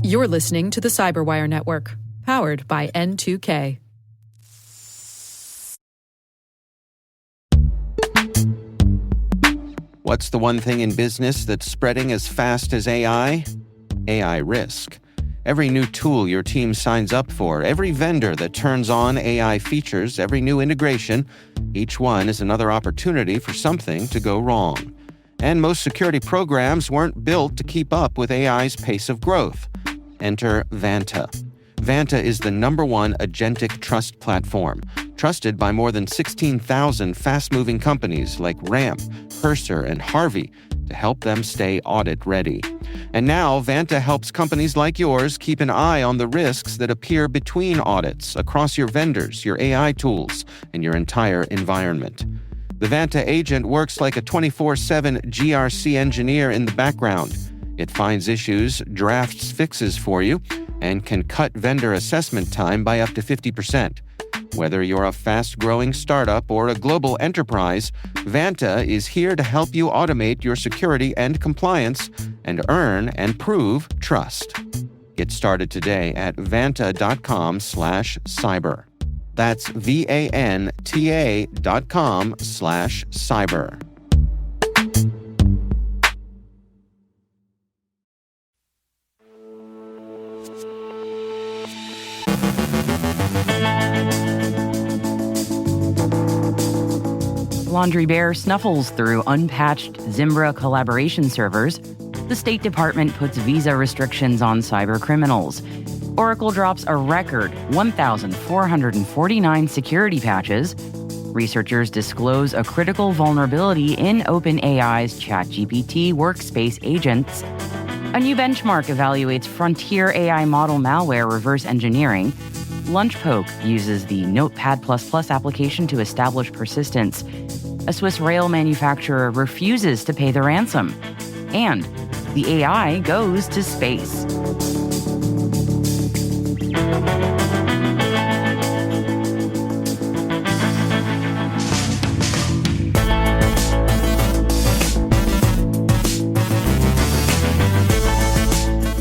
You're listening to the CyberWire Network, powered by N2K. What's the one thing in business that's spreading as fast as AI? AI risk. Every new tool your team signs up for, every vendor that turns on AI features, every new integration, each one is another opportunity for something to go wrong. And most security programs weren't built to keep up with AI's pace of growth. Enter Vanta. Vanta is the #1 agentic trust platform, trusted by more than 16,000 fast-moving companies like Ramp, Cursor, and Harvey to help them stay audit-ready. And now, Vanta helps companies like yours keep an eye on the risks that appear between audits across your vendors, your AI tools, and your entire environment. The Vanta agent works like a 24/7 GRC engineer in the background. It finds issues, drafts fixes for you, and can cut vendor assessment time by up to 50%. Whether you're a fast-growing startup or a global enterprise, Vanta is here to help you automate your security and compliance and earn and prove trust. Get started today at vanta.com/cyber. That's VANTA.com/cyber. Laundry Bear snuffles through unpatched Zimbra Collaboration servers. The State Department puts visa restrictions on cybercriminals. Oracle drops a record 1,449 security patches. Researchers disclose a critical vulnerability in OpenAI's ChatGPT Workspace agents. A new benchmark evaluates frontier AI model malware reverse engineering. LunchPoke uses the Notepad++ application to establish persistence. A Swiss rail manufacturer refuses to pay the ransom. And the AI goes to space.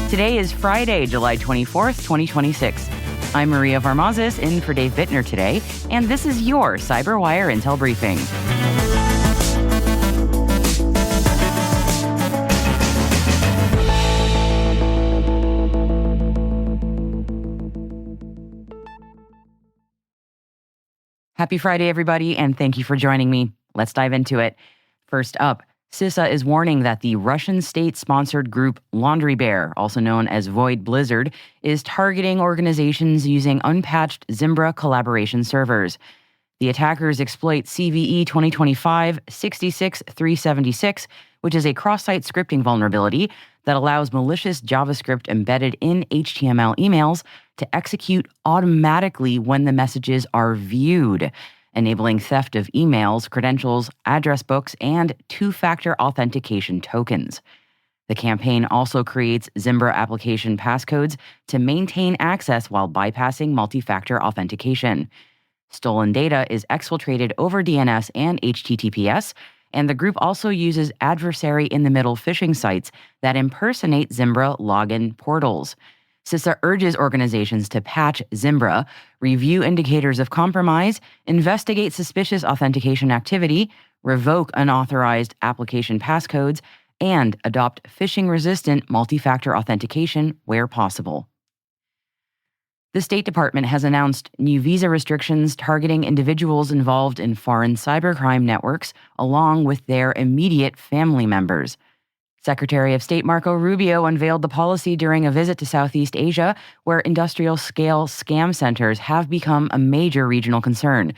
Today is Friday, July 24th, 2026. I'm Maria Varmazis in for Dave Bittner today, and this is your CyberWire Intel Briefing. Happy Friday, everybody, and thank you for joining me. Let's dive into it. First up, CISA is warning that the Russian state-sponsored group Laundry Bear, also known as Void Blizzard, is targeting organizations using unpatched Zimbra Collaboration servers. The attackers exploit CVE 2025-66376, which is a cross-site scripting vulnerability that allows malicious JavaScript embedded in HTML emails to execute automatically when the messages are viewed, enabling theft of emails, credentials, address books, and two-factor authentication tokens. The campaign also creates Zimbra application passcodes to maintain access while bypassing multi-factor authentication. Stolen data is exfiltrated over DNS and HTTPS, and the group also uses adversary-in-the-middle phishing sites that impersonate Zimbra login portals. CISA urges organizations to patch Zimbra, review indicators of compromise, investigate suspicious authentication activity, revoke unauthorized application passcodes, and adopt phishing-resistant multi-factor authentication where possible. The State Department has announced new visa restrictions targeting individuals involved in foreign cybercrime networks, along with their immediate family members. Secretary of State Marco Rubio unveiled the policy during a visit to Southeast Asia, where industrial-scale scam centers have become a major regional concern.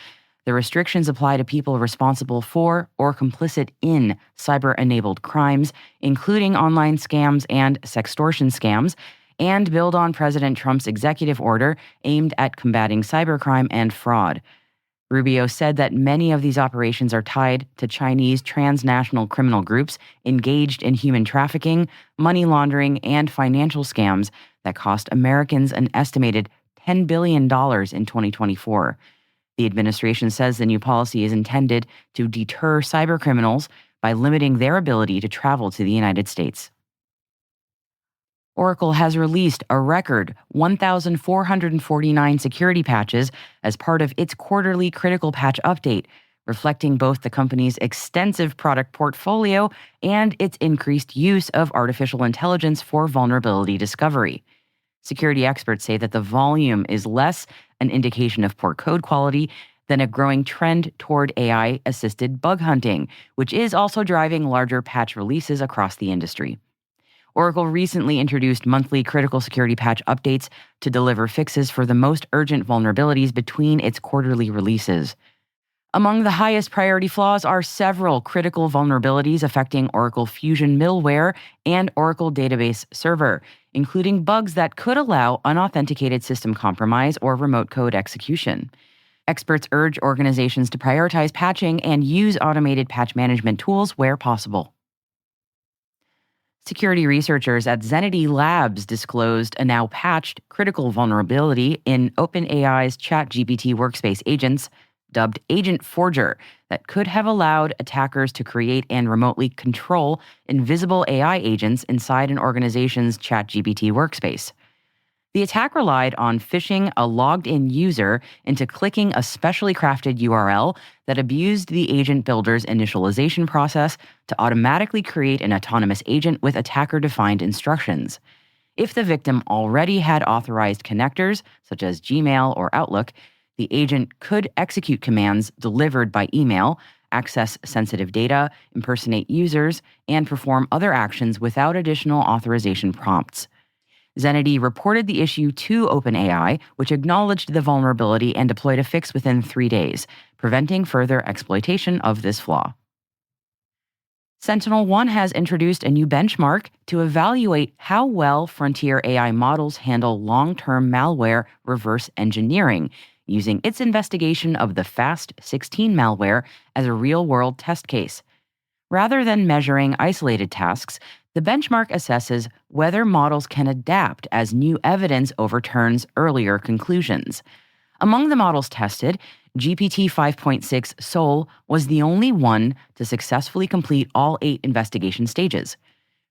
The restrictions apply to people responsible for or complicit in cyber-enabled crimes, including online scams and sextortion scams, and build on President Trump's executive order aimed at combating cybercrime and fraud. Rubio said that many of these operations are tied to Chinese transnational criminal groups engaged in human trafficking, money laundering, and financial scams that cost Americans an estimated $10 billion in 2024. The administration says the new policy is intended to deter cybercriminals by limiting their ability to travel to the United States. Oracle has released a record 1,449 security patches as part of its quarterly critical patch update, reflecting both the company's extensive product portfolio and its increased use of artificial intelligence for vulnerability discovery. Security experts say that the volume is less an indication of poor code quality than a growing trend toward AI-assisted bug hunting, which is also driving larger patch releases across the industry. Oracle recently introduced monthly critical security patch updates to deliver fixes for the most urgent vulnerabilities between its quarterly releases. Among the highest priority flaws are several critical vulnerabilities affecting Oracle Fusion middleware and Oracle Database Server, including bugs that could allow unauthenticated system compromise or remote code execution. Experts urge organizations to prioritize patching and use automated patch management tools where possible. Security researchers at Zenity Labs disclosed a now patched critical vulnerability in OpenAI's ChatGPT Workspace agents, dubbed Agent Forger, that could have allowed attackers to create and remotely control invisible AI agents inside an organization's ChatGPT workspace. The attack relied on phishing a logged-in user into clicking a specially crafted URL that abused the agent builder's initialization process to automatically create an autonomous agent with attacker-defined instructions. If the victim already had authorized connectors, such as Gmail or Outlook, the agent could execute commands delivered by email, access sensitive data, impersonate users, and perform other actions without additional authorization prompts. Zenity reported the issue to OpenAI, which acknowledged the vulnerability and deployed a fix within 3 days, preventing further exploitation of this flaw. SentinelOne has introduced a new benchmark to evaluate how well frontier AI models handle long-term malware reverse engineering, using its investigation of the FAST16 malware as a real-world test case. Rather than measuring isolated tasks, the benchmark assesses whether models can adapt as new evidence overturns earlier conclusions. Among the models tested, GPT 5.6 Sol was the only one to successfully complete all 8 investigation stages.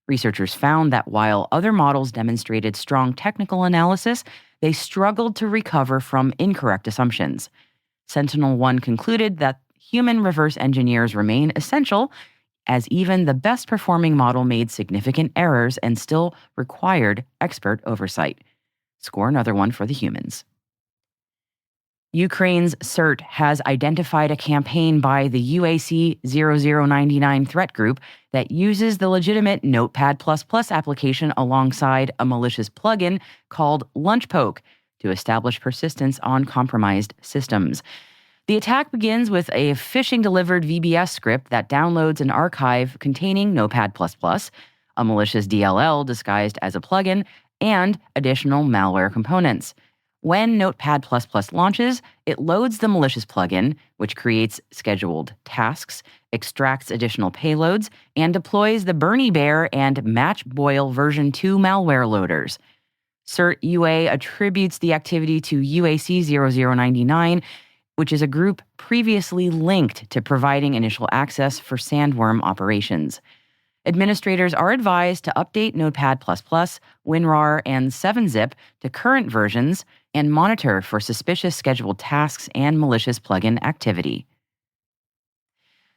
Researchers found that while other models demonstrated strong technical analysis, they struggled to recover from incorrect assumptions. SentinelOne concluded that human reverse engineers remain essential, as even the best-performing model made significant errors and still required expert oversight. Score another one for the humans. Ukraine's CERT has identified a campaign by the UAC 0099 threat group that uses the legitimate Notepad++ application alongside a malicious plugin called LunchPoke to establish persistence on compromised systems. The attack begins with a phishing-delivered VBS script that downloads an archive containing Notepad++, a malicious DLL disguised as a plugin, and additional malware components. When Notepad++ launches, it loads the malicious plugin, which creates scheduled tasks, extracts additional payloads, and deploys the Bernie Bear and Matchboil version 2 malware loaders. CERT UA attributes the activity to UAC 0099, which is a group previously linked to providing initial access for sandworm operations. Administrators are advised to update Notepad++, WinRAR, and 7-Zip to current versions and monitor for suspicious scheduled tasks and malicious plugin activity.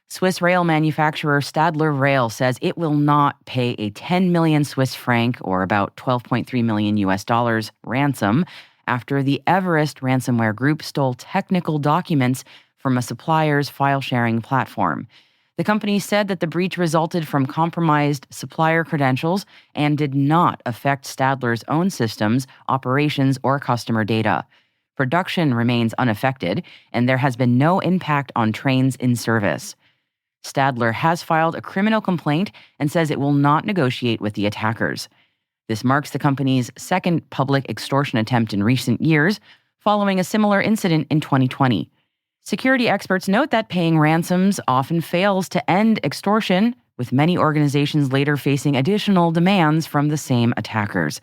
Swiss rail manufacturer Stadler Rail says it will not pay a 10 million Swiss franc, or about $12.3 million US, ransom after the Everest ransomware group stole technical documents from a supplier's file-sharing platform. The company said that the breach resulted from compromised supplier credentials and did not affect Stadler's own systems, operations, or customer data. Production remains unaffected, and there has been no impact on trains in service. Stadler has filed a criminal complaint and says it will not negotiate with the attackers. This marks the company's second public extortion attempt in recent years, following a similar incident in 2020. Security experts note that paying ransoms often fails to end extortion, with many organizations later facing additional demands from the same attackers.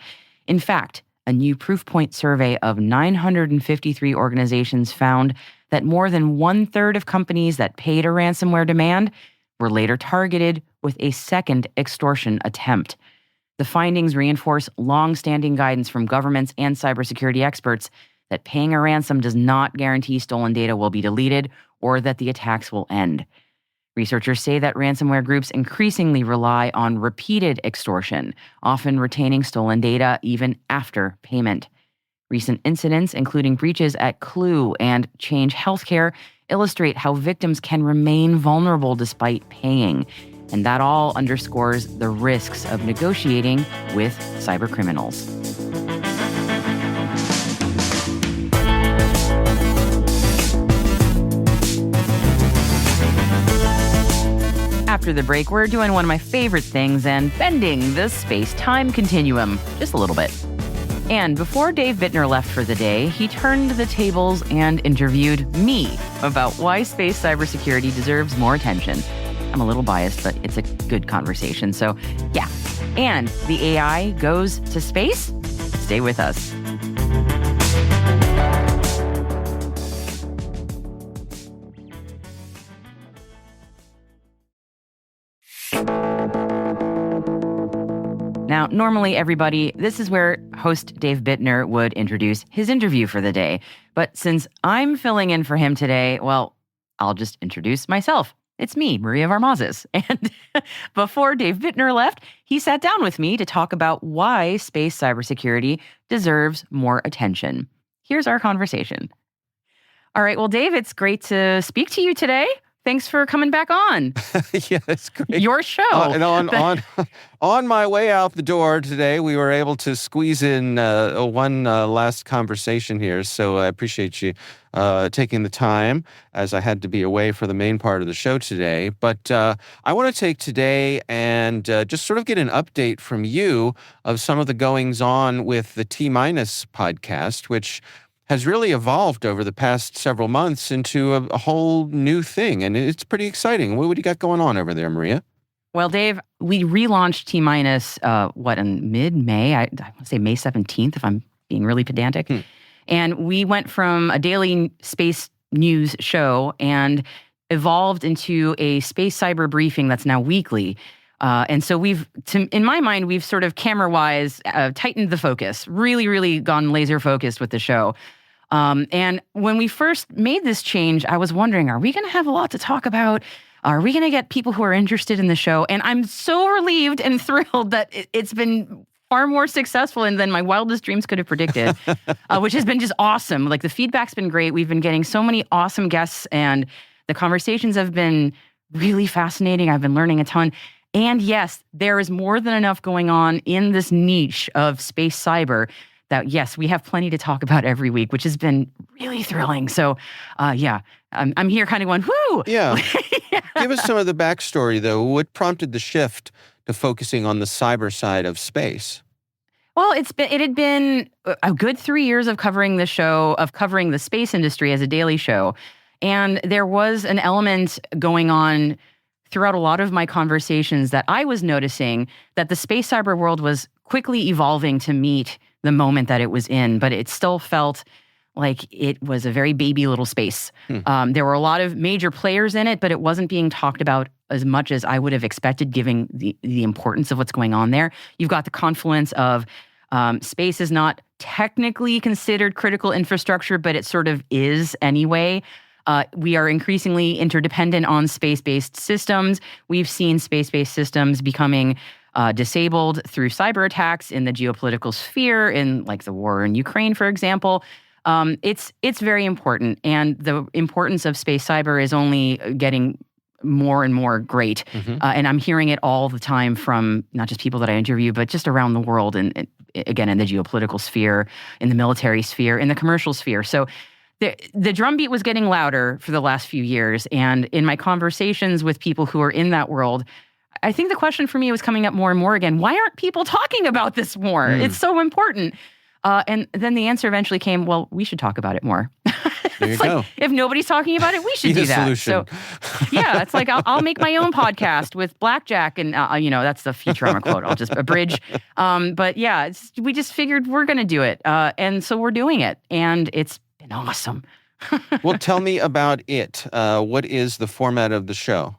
In fact, a new Proofpoint survey of 953 organizations found that more than 1/3 of companies that paid a ransomware demand were later targeted with a second extortion attempt. The findings reinforce long-standing guidance from governments and cybersecurity experts that paying a ransom does not guarantee stolen data will be deleted or that the attacks will end. Researchers say that ransomware groups increasingly rely on repeated extortion, often retaining stolen data even after payment. Recent incidents, including breaches at Clue and Change Healthcare, illustrate how victims can remain vulnerable despite paying. And that all underscores the risks of negotiating with cybercriminals. After the break, we're doing one of my favorite things and bending the space-time continuum just a little bit. And before Dave Bittner left for the day, he turned the tables and interviewed me about why space cybersecurity deserves more attention. I'm a little biased, but it's a good conversation. So, yeah. And the AI goes to space? Stay with us. Now, normally, everybody, this is where host Dave Bittner would introduce his interview for the day. But since I'm filling in for him today, well, I'll just introduce myself. It's me, Maria Varmazis. And before Dave Bittner left, he sat down with me to talk about why space cybersecurity deserves more attention. Here's our conversation. All right, well, Dave, it's great to speak to you today. Thanks for coming back on. Yeah, it's great. Your show. And on my way out the door today, we were able to squeeze in one last conversation here. So I appreciate you taking the time, as I had to be away for the main part of the show today. But I want to take today and just sort of get an update from you of some of the goings on with the T-Minus podcast, which has really evolved over the past several months into a whole new thing. And it's pretty exciting. What do you got going on over there, Maria? Well, Dave, we relaunched T-Minus, in mid-May? I want to say May 17th, if I'm being really pedantic. And we went from a daily space news show and evolved into a space cyber briefing that's now weekly. And so in my mind, we've sort of camera-wise tightened the focus, really, really gone laser-focused with the show. And when we first made this change, I was wondering, are we going to have a lot to talk about? Are we going to get people who are interested in the show? And I'm so relieved and thrilled that it's been far more successful than my wildest dreams could have predicted, which has been just awesome. Like, the feedback's been great. We've been getting so many awesome guests, and the conversations have been really fascinating. I've been learning a ton. And yes, there is more than enough going on in this niche of space cyber that, yes, we have plenty to talk about every week, which has been really thrilling. So, I'm here kind of going, whoo! Yeah. Give us some of the backstory, though. What prompted the shift to focusing on the cyber side of space? Well, it had been a good 3 years of covering the show, of covering the space industry as a daily show. And there was an element going on throughout a lot of my conversations that I was noticing that the space cyber world was quickly evolving to meet the moment that it was in, but it still felt like it was a very baby little space. There were a lot of major players in it, but it wasn't being talked about as much as I would have expected, given the importance of what's going on there. You've got the confluence of space is not technically considered critical infrastructure, but it sort of is anyway. We are increasingly interdependent on space-based systems. We've seen space-based systems becoming disabled through cyber attacks in the geopolitical sphere, in like the war in Ukraine, for example. It's very important, and the importance of space cyber is only getting more and more great. And I'm hearing it all the time from not just people that I interview, but just around the world, and again, in the geopolitical sphere, in the military sphere, in the commercial sphere. So the drumbeat was getting louder for the last few years, and in my conversations with people who are in that world, I think the question for me was coming up more and more again, why aren't people talking about this more? It's so important. And then the answer eventually came, well, we should talk about it more. There you go. If nobody's talking about it, we should do that. Solution. So, yeah, it's like I'll make my own podcast with Blackjack, and that's the Futurama quote. I'll just abridge. But yeah, we just figured we're going to do it, and so we're doing it, and it's been awesome. Well, tell me about it. What is the format of the show?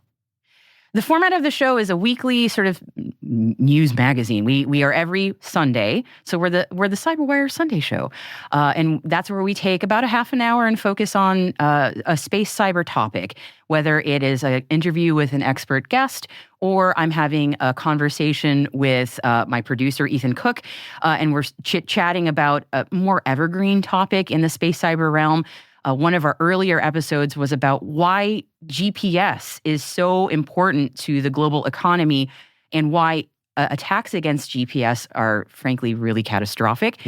The format of the show is a weekly sort of news magazine. We are every Sunday, so we're the CyberWire Sunday show, and that's where we take about a half an hour and focus on a space cyber topic, whether it is an interview with an expert guest or I'm having a conversation with my producer Ethan Cook, and we're chit-chatting about a more evergreen topic in the space cyber realm. One of our earlier episodes was about why GPS is so important to the global economy and why attacks against GPS are, frankly, really catastrophic.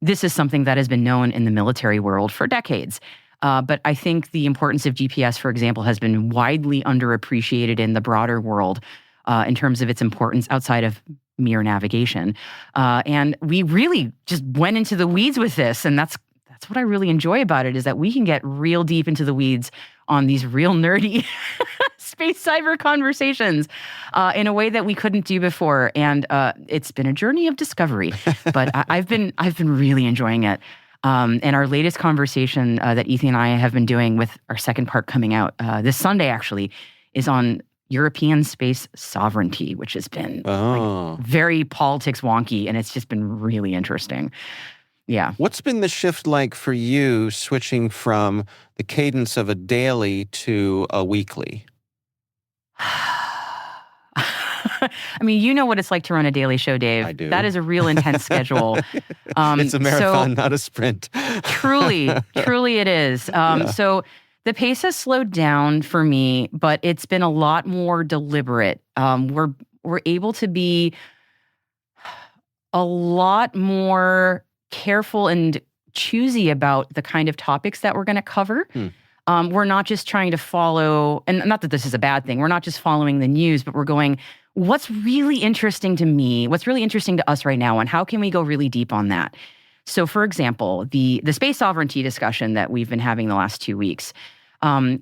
This is something that has been known in the military world for decades. But I think the importance of GPS, for example, has been widely underappreciated in the broader world in terms of its importance outside of mere navigation. And we really just went into the weeds with this, and that's what I really enjoy about it, is that we can get real deep into the weeds on these real nerdy space cyber conversations in a way that we couldn't do before. And it's been a journey of discovery, but I've been really enjoying it. And our latest conversation that Ethan and I have been doing, with our second part coming out this Sunday actually, is on European space sovereignty, which has been like, very politics wonky, and it's just been really interesting. Yeah. What's been the shift like for you switching from the cadence of a daily to a weekly? I mean, you know what it's like to run a daily show, Dave. I do. That is a real intense schedule. It's a marathon, not a sprint. Truly it is. So the pace has slowed down for me, but it's been a lot more deliberate. We're able to be a lot more careful and choosy about the kind of topics that we're going to cover. We're not just trying to follow, and not that this is a bad thing, we're not just following the news, but we're going, what's really interesting to me, what's really interesting to us right now, and how can we go really deep on that? So, for example, the space sovereignty discussion that we've been having the last 2 weeks,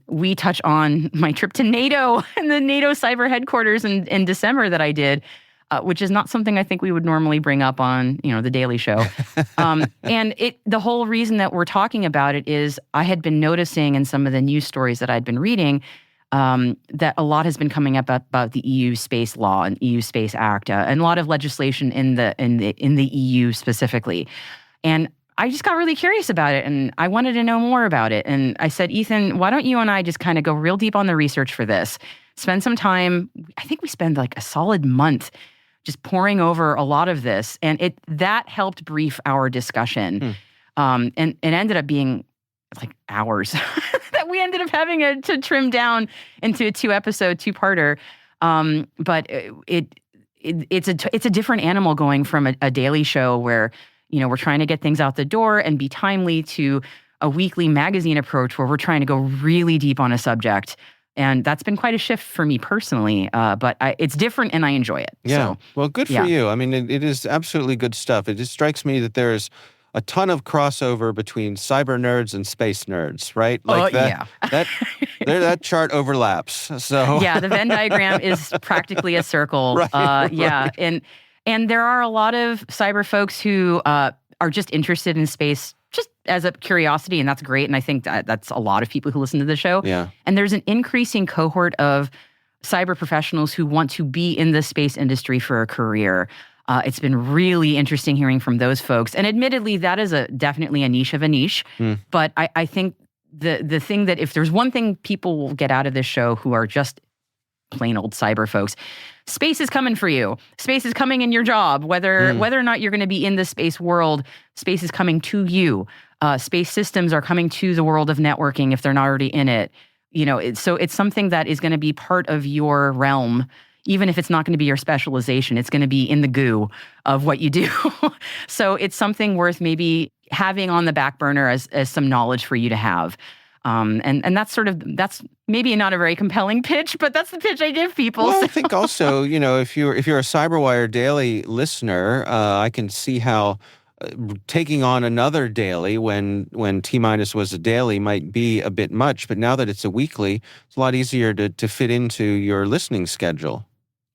we touch on my trip to NATO and the NATO cyber headquarters in December that I did, which is not something I think we would normally bring up on, the Daily Show. And the whole reason that we're talking about it is I had been noticing in some of the news stories that I'd been reading that a lot has been coming up about the EU Space Law and EU Space Act, and a lot of legislation in the EU specifically. And I just got really curious about it, and I wanted to know more about it. And I said, Ethan, why don't you and I just kind of go real deep on the research for this? Spend some time. I think we spend like a solid month just poring over a lot of this, and that helped brief our discussion. And it ended up being like hours that we ended up having to trim down into a 2-episode, 2-parter. But it's a different animal going from a daily show where we're trying to get things out the door and be timely, to a weekly magazine approach where we're trying to go really deep on a subject. And that's been quite a shift for me personally, but it's different and I enjoy it. Yeah, So, well, good for you. I mean, it is absolutely good stuff. It just strikes me that there's a ton of crossover between cyber nerds and space nerds, right? Like that chart overlaps. So yeah, the Venn diagram is practically a circle. Right. Yeah, and there are a lot of cyber folks who are just interested in space just as a curiosity, and that's great. And I think that's a lot of people who listen to the show. Yeah. And there's an increasing cohort of cyber professionals who want to be in the space industry for a career. It's been really interesting hearing from those folks. And admittedly, that is definitely a niche of a niche. But I think the thing that, if there's one thing people will get out of this show who are just plain old cyber folks, space is coming for you. Space is coming in your job. Whether or not you're going to be in the space world, space is coming to you. Space systems are coming to the world of networking if they're not already in it. So it's something that is going to be part of your realm, even if it's not going to be your specialization. It's going to be in the goo of what you do. So it's something worth maybe having on the back burner as some knowledge for you to have. And that's maybe not a very compelling pitch, but that's the pitch I give people. Well, I think also, if you're a CyberWire Daily listener, I can see how taking on another daily when T-minus was a daily might be a bit much, but now that it's a weekly, it's a lot easier to fit into your listening schedule.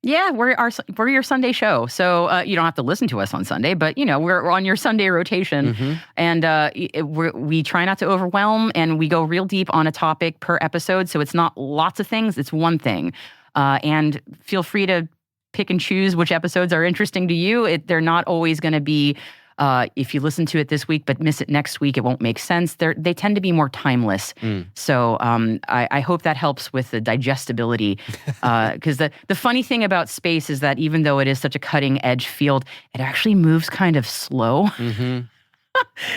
Yeah, we're your Sunday show, so you don't have to listen to us on Sunday, but we're on your Sunday rotation, and we try not to overwhelm, and we go real deep on a topic per episode. So it's not lots of things; it's one thing. And feel free to pick and choose which episodes are interesting to you. They're not always going to be, if you listen to it this week but miss it next week, it won't make sense. They tend to be more timeless. So I hope that helps with the digestibility. Because the funny thing about space is that even though it is such a cutting edge field, it actually moves kind of slow.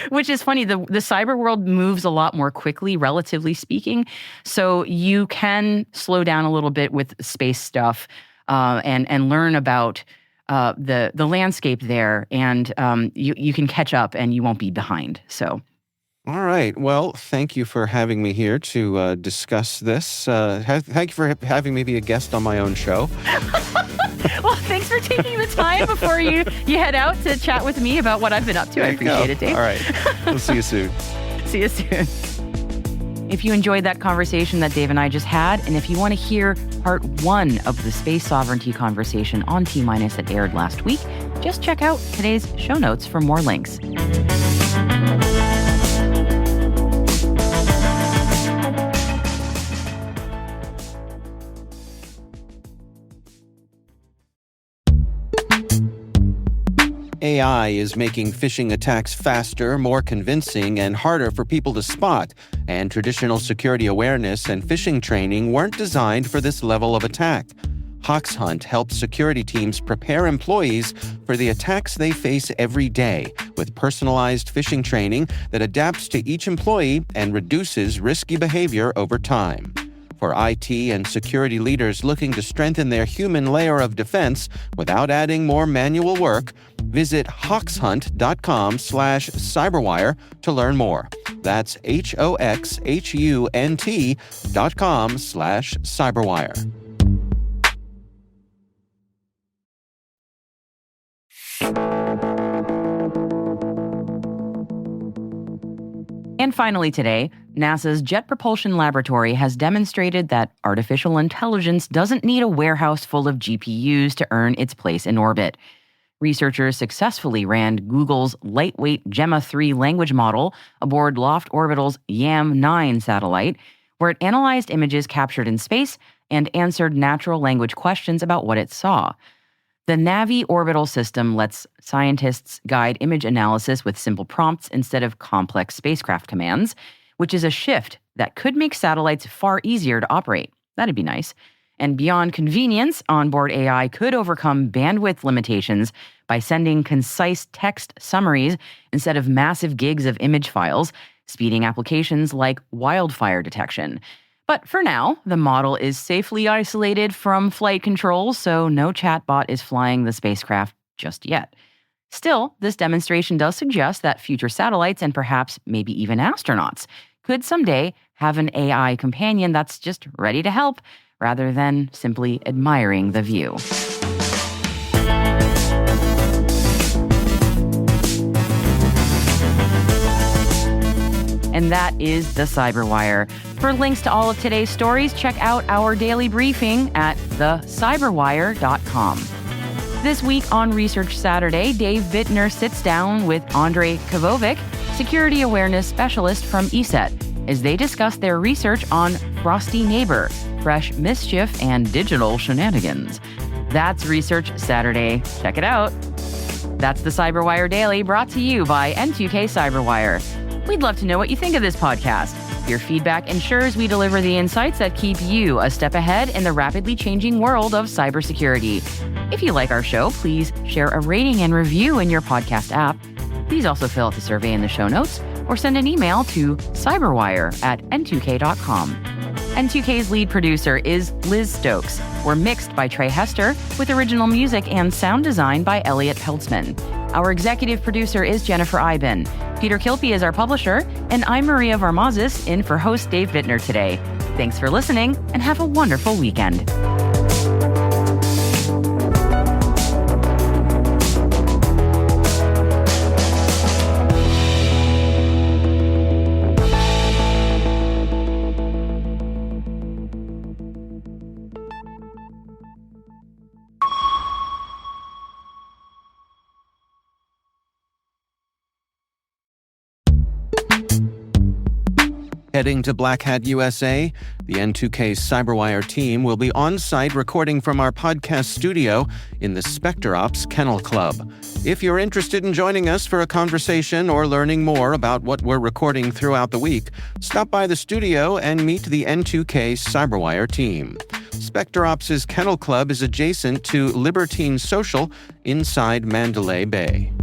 Which is funny. The cyber world moves a lot more quickly, relatively speaking. So you can slow down a little bit with space stuff and learn about the landscape there, and you can catch up and you won't be behind. So. All right. Well, thank you for having me here to discuss this. Thank you for having me be a guest on my own show. Well, thanks for taking the time before you head out to chat with me about what I've been up to. I appreciate it, Dave. All right. We'll see you soon. See you soon. If you enjoyed that conversation that Dave and I just had, and if you want to hear part 1 of the space sovereignty conversation on T-Minus that aired last week, just check out today's show notes for more links. AI is making phishing attacks faster, more convincing, and harder for people to spot, and traditional security awareness and phishing training weren't designed for this level of attack. HawksHunt helps security teams prepare employees for the attacks they face every day with personalized phishing training that adapts to each employee and reduces risky behavior over time. For IT and security leaders looking to strengthen their human layer of defense without adding more manual work, visit hawkshunt.com/cyberwire to learn more. That's HOXHUNT.com/cyberwire. And finally today, NASA's Jet Propulsion Laboratory has demonstrated that artificial intelligence doesn't need a warehouse full of GPUs to earn its place in orbit. Researchers successfully ran Google's lightweight Gemma 3 language model aboard Loft Orbital's YAM-9 satellite, where it analyzed images captured in space and answered natural language questions about what it saw. The Navi orbital system lets scientists guide image analysis with simple prompts instead of complex spacecraft commands, which is a shift that could make satellites far easier to operate. That'd be nice. And beyond convenience, onboard AI could overcome bandwidth limitations by sending concise text summaries instead of massive gigs of image files, speeding applications like wildfire detection. But for now, the model is safely isolated from flight controls, so no chatbot is flying the spacecraft just yet. Still, this demonstration does suggest that future satellites and perhaps maybe even astronauts could someday have an AI companion that's just ready to help, rather than simply admiring the view. And that is the CyberWire. For links to all of today's stories, check out our daily briefing at thecyberwire.com. This week on Research Saturday, Dave Bittner sits down with Andrei Kavovic, security awareness specialist from ESET, as they discuss their research on Frosty Neighbor, fresh mischief, and digital shenanigans. That's Research Saturday. Check it out. That's the CyberWire Daily, brought to you by N2K CyberWire. We'd love to know what you think of this podcast. Your feedback ensures we deliver the insights that keep you a step ahead in the rapidly changing world of cybersecurity. If you like our show, please share a rating and review in your podcast app. Please also fill out the survey in the show notes or send an email to cyberwire@n2k.com. N2K's lead producer is Liz Stokes. We're mixed by Trey Hester, with original music and sound design by Elliot Peltzman. Our executive producer is Jennifer Iben. Peter Kilpie is our publisher, and I'm Maria Varmazis, in for host Dave Bittner today. Thanks for listening, and have a wonderful weekend. Heading to Black Hat USA, the N2K CyberWire team will be on-site recording from our podcast studio in the SpecterOps Kennel Club. If you're interested in joining us for a conversation or learning more about what we're recording throughout the week, stop by the studio and meet the N2K CyberWire team. SpecterOps' Kennel Club is adjacent to Libertine Social inside Mandalay Bay.